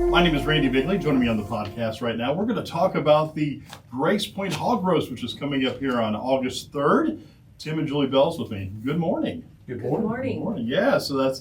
My name is Randy Bigley. Joining me on the podcast right now, we're going to talk about the Grace Point Hog Roast, which is coming up here on August 3rd. Tim and Julie Bell's with me. Good morning. Good morning. Good morning. Yeah, so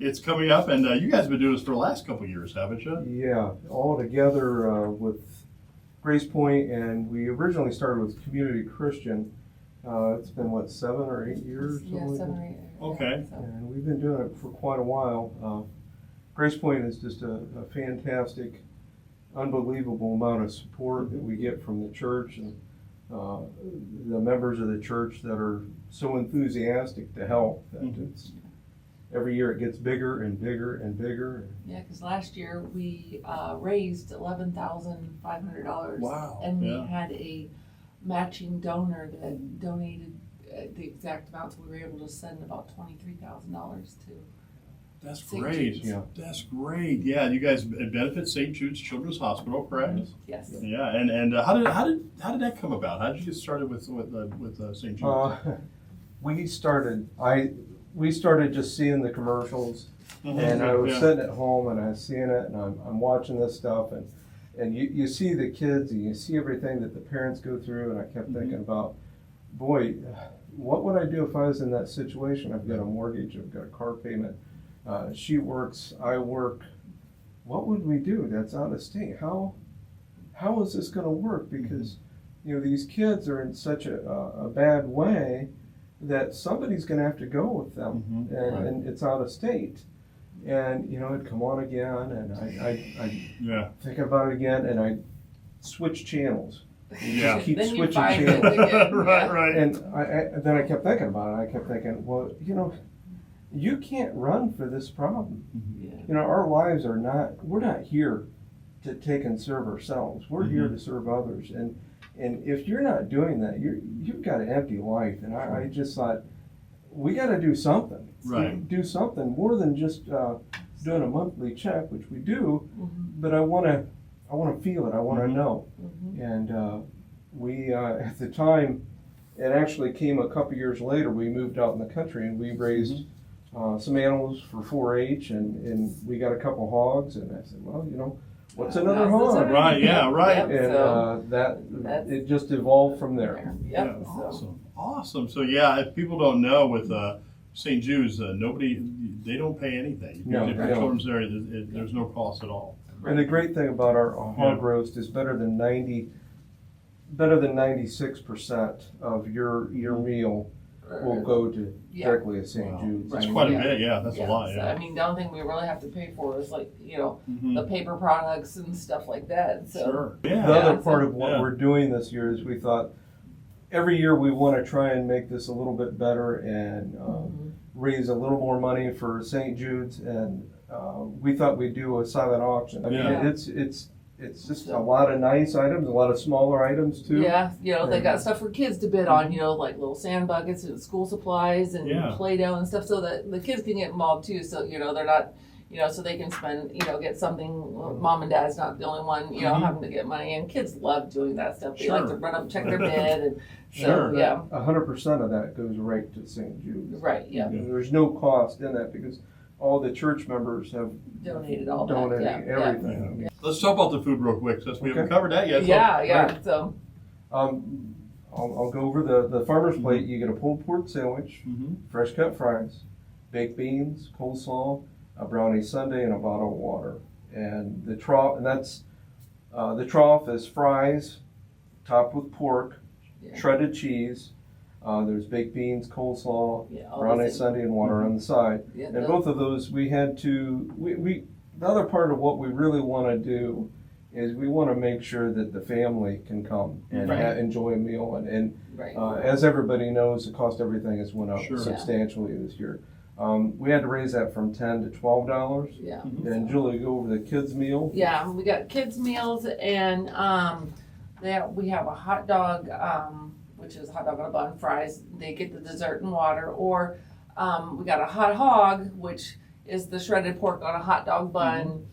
it's coming up, and you guys have been doing this for the last couple of years, haven't you? Yeah, all together with Grace Point, and we originally started with Community Christian. It's been, 7 or 8 years? Yeah, 7 or 8 years. Okay. So. And we've been doing it for quite a while. Grace Point is just a fantastic, unbelievable amount of support that we get from the church and the members of the church that are so enthusiastic to help. That it's, every year it gets bigger and bigger and bigger. Yeah, because last year we raised $11,500. Wow. And we had a matching donor that donated the exact amount, so we were able to send about $23,000 to. That's St. great. Jude's. Yeah. That's great. Yeah, you guys benefit St. Jude's Children's Hospital, correct? Yes. Yeah, and how did that come about? How did you get started with St. Jude's? We started just seeing the commercials. And I was Yeah. sitting at home and I was seeing it and I'm watching this stuff and you see the kids and you see everything that the parents go through, and I kept thinking about, boy, what would I do if I was in that situation? I've got a mortgage, I've got a car payment, she works, I work. What would we do? That's out of state. How is this going to work? Because these kids are in such a bad way that somebody's going to have to go with them, and it's out of state. And it'd come on again, and I think about it again, and I switch channels. Yeah. Keep Then you switching find it channels. again. Right. And then I kept thinking about it. I kept thinking, well, you can't run for this problem. Yeah. Our lives we're not here to take and serve ourselves. We're here to serve others. And if you're not doing that, you've got an empty life. And I just thought, we got to do something. Right. Do something more than just doing a monthly check, which we do. But I want to feel it. I want to know. And we at the time, it actually came a couple years later. We moved out in the country and we raised some animals for 4-H, and we got a couple hogs. And I said, well, what's another hog? Right. Yeah. Right. Yep. And That's it just evolved from there. Yep. Yeah, awesome. So yeah, if people don't know, with St. Jude's, they don't pay anything. No, if they your don't. children's there, there's no cost at all. And the great thing about our hog roast is better than 96% of your meal will go to directly to St. Jude's. That's quite a bit. Yeah, that's a lot. So, Yeah. I mean, the only thing we really have to pay for is the paper products and stuff like that. So. Sure. Yeah. The other Yeah, part so- of what we're doing this year is we thought every year we want to try and make this a little bit better and raise a little more money for St. Jude's, and we thought we'd do a silent auction. I mean, it's just a lot of nice items, a lot of smaller items too. Yeah, they got stuff for kids to bid on, like little sand buckets and school supplies and Play-Doh and stuff, so that the kids can get involved too. So they're not, so they can spend, get something. Mom and Dad's not the only one, having to get money. And kids love doing that stuff. They like to run up and check their bid, and so 100% of that goes right to St. Jude's. Right. Yeah. There's no cost in that because all the church members have donated all donated that. everything. Yeah. Let's talk about the food real quick, since we haven't covered that yet. So. Yeah. Right. So. I'll go over the farmer's plate. You get a pulled pork sandwich, fresh cut fries, baked beans, coleslaw, a brownie sundae, and a bottle of water. And the trough, the trough is fries, topped with pork, shredded cheese. There's baked beans, coleslaw, brownie sundae, and water on the side. Yeah, and both of those we had to. The other part of what we really want to do is we want to make sure that the family can come and enjoy a meal. And as everybody knows, the cost of everything has went up substantially this year. We had to raise that from $10 to $12. Yeah. And Julie, go over the kids' meal. Yeah, we got kids' meals, and we have a hot dog, which is a hot dog on a bun, fries. They get the dessert and water, or we got a hot hog, which is the shredded pork on a hot dog bun.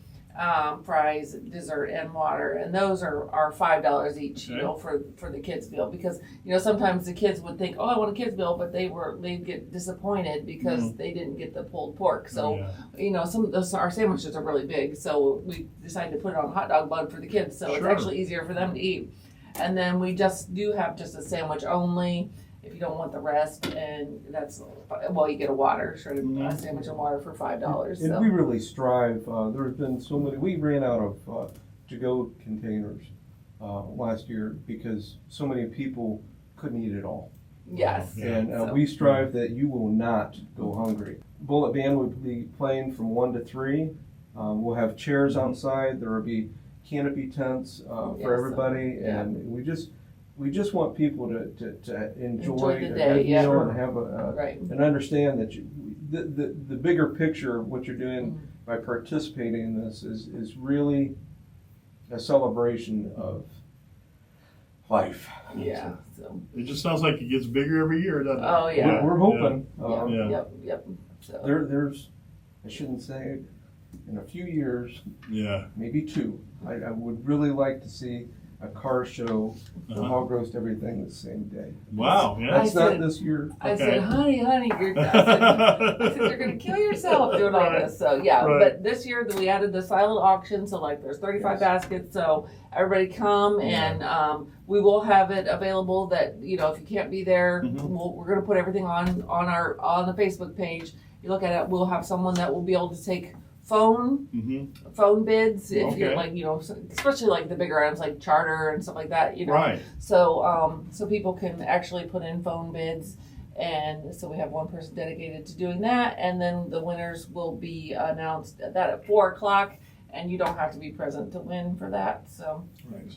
fries, dessert, and water, and those are $5 each. Okay. You know, for the kids meal, because you know sometimes the kids would think, oh, I want a kids meal, but they'd get disappointed because they didn't get the pulled pork. So you know, our sandwiches are really big, so we decided to put it on a hot dog bun for the kids, so it's actually easier for them to eat. And then we just have a sandwich only. If you don't want the rest, and that's, well, you get a water, shredded sandwich and water for $5. And we really strive. There's been so many. We ran out of to-go containers last year because so many people couldn't eat it all. Yes. And we strive that you will not go hungry. Bullet Band will be playing from 1 to 3. We'll have chairs outside. There will be canopy tents for everybody, and we just want people to enjoy the a day, good meal and have and understand that the bigger picture of what you're doing by participating in this is really a celebration of life. Yeah. So It just sounds like it gets bigger every year, doesn't it? Oh yeah. We're hoping. Yep. So There's, I shouldn't say, in a few years, maybe 2, I would really like to see a car show, the Hog Roast, everything the same day. Wow, yeah. That's not this year. I said, honey, you're, I said, you're going to kill yourself doing all this. So, but this year we added the silent auction. So, like, there's 35 baskets. So, everybody come and we will have it available that, you know, if you can't be there, we're going to put everything on the Facebook page. You look at it, we'll have someone that will be able to take phone bids if you're like, you know, especially like the bigger items like charter and stuff like that, you know. So so people can actually put in phone bids, and so we have one person dedicated to doing that, and then the winners will be announced at 4:00, and you don't have to be present to win for that. So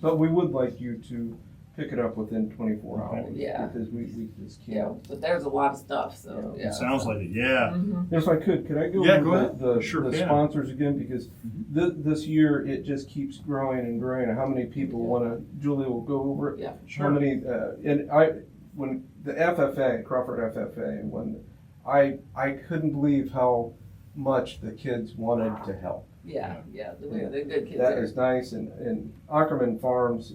but we would like you to pick it up within 24 hours. Yeah. Because we just can't. yeah, but there's a lot of stuff. So It sounds like it, yeah. If I could I go Yeah, over go ahead. the sponsors again, because this year it just keeps growing and growing. How many people want to? Julie will go over it. Yeah, How many? And when the FFA, Crawford FFA, when I couldn't believe how much the kids wanted to help. Yeah, they're good kids. That is nice. And Ackerman Farms,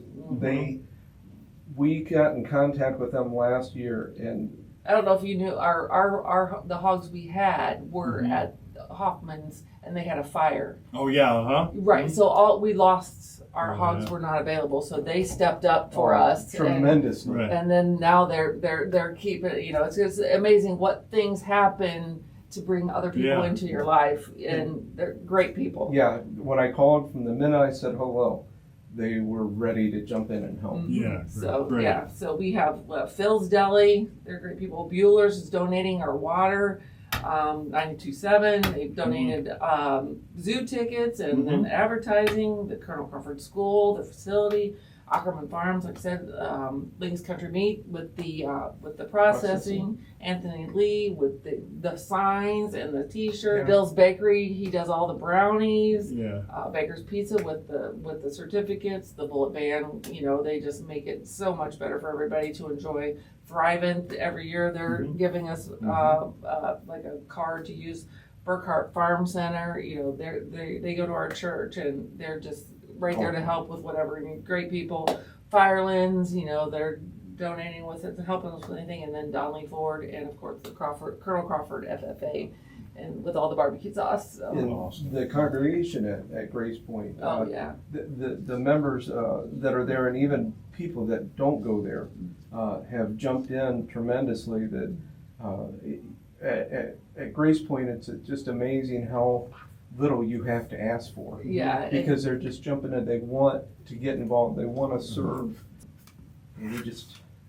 we got in contact with them last year, and I don't know if you knew the hogs we had were at Hoffman's, and they had a fire. Oh yeah, Right. So we lost our hogs were not available, so they stepped up for us tremendously. And then now they're keeping. You know, it's just amazing what things happen to bring other people into your life, and they're great people. Yeah. When I called from the minute I said hello, they were ready to jump in and help. Yeah. So great. so we have Phil's Deli. They're great people. Bueller's is donating our water. 92.7. They've donated zoo tickets and then advertising. The Colonel Crawford School, the facility, Ackerman Farms, like I said, Links Country Meat with the processing. Anthony Lee with the signs and the T-shirt. Bill's Bakery, he does all the brownies. Baker's Pizza with the certificates. The Bullet Band, you know, they just make it so much better for everybody to enjoy. Thrivent, every year they're giving us like a card to use. Burkhart Farm Center, you know, they go to our church and they're just right there to help with whatever you need. Great people. Firelands, you know, they're donating with it, helping us with anything, and then Donnelly Ford, and of course the Colonel Crawford FFA, and with all the barbecue sauce. So. Awesome. The congregation at Grace Point. The members that are there, and even people that don't go there, have jumped in tremendously. That at Grace Point, it's just amazing how little you have to ask for. Yeah. Because they're just jumping in. They want to get involved. They want to serve. And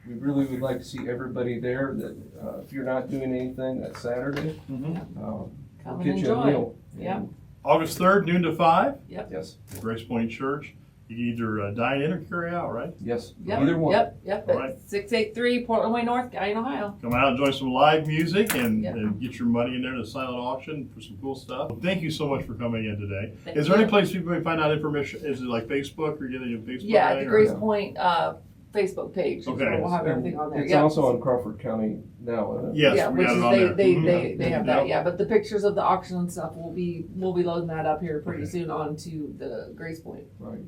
we really would like to see everybody there. That if you're not doing anything that Saturday, Come we'll and get you a enjoy. meal. Yep. August 3rd, noon to 5. Yep. Yes. At Grace Point Church. You can either dine in or carry out, right? Yes. Yep. Either one. Yep. All right. 683 Portland Way North, Guyan, Ohio. Come out, enjoy some live music, and Yep. get your money in there to silent auction for some cool stuff. Well, thank you so much for coming in today. Thank Is there you. any place people can find out information? Is it like Facebook or get a Facebook? Yeah, thing, the or- Grace Point Facebook page. Okay. So we'll have everything on there. It's Yeah. also on Crawford County now, isn't it? Yes, Yeah, we which got is it on there. they have that, Yep. yeah. But the pictures of the auction and stuff we'll be loading that up here pretty soon onto the Grace Point Right.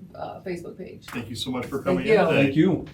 Facebook page. Thank you so much for coming Thank in you. today. Thank you.